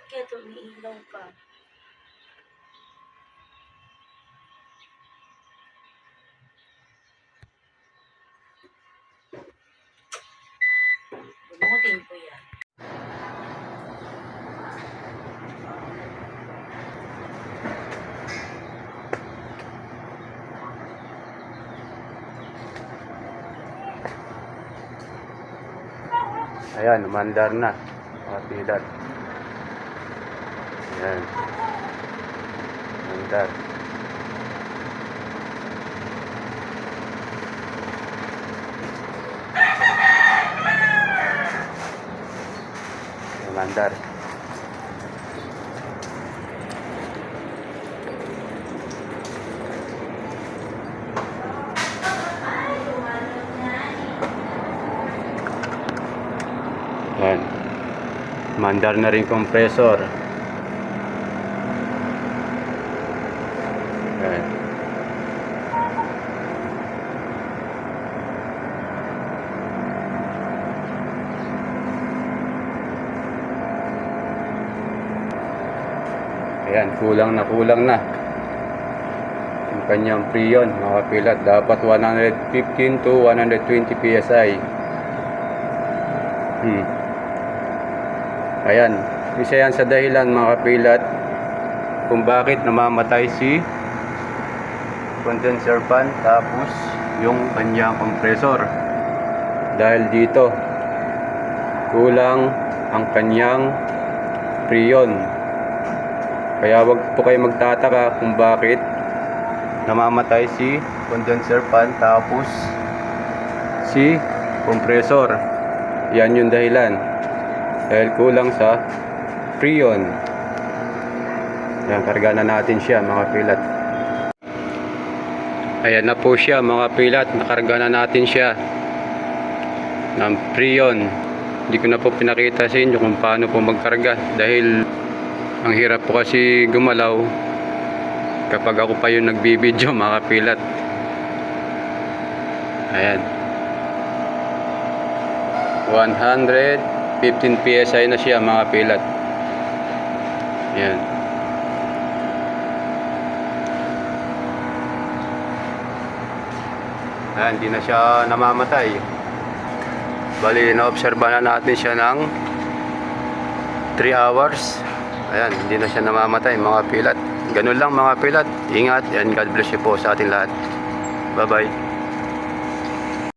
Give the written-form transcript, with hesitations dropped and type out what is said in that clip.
Bakit umiilaw ka? Bunutin ko yan. Ayan, umandar na. Mga pilat. Ayan. Umandar. Umandar. Ayan. Mandar na rin compressor. Ayan. Ayan, kulang na yung kanyang preyon, mga kapilat. Dapat 115 to 120 PSI. Ayan, isa yan sa dahilan, mga kapilat, kung bakit namamatay si condenser fan tapos yung kanyang compressor. Dahil dito kulang ang kanyang preyon. Kaya wag po kayo magtataka kung bakit namamatay si condenser fan tapos si compressor. Yan yung dahilan, dahil kulang sa preyon. Yan, karga na natin siya, mga pilat. Ayan na po siya, mga pilat. Nakarga na natin siya ng preyon. Hindi ko na po pinakita sa inyo kung paano po magkarga, dahil ang hirap po kasi gumalaw kapag ako pa yung nagbibideo, mga pilat. Ayan, 115 PSI na siya, mga pilat. Ayan. Ayan, hindi na siya namamatay. Bali, naobserba na natin siya ng 3 hours. Ayan, hindi na siya namamatay, mga pilat. Ganun lang, mga pilat. Ingat and God bless you po sa ating lahat. Bye bye.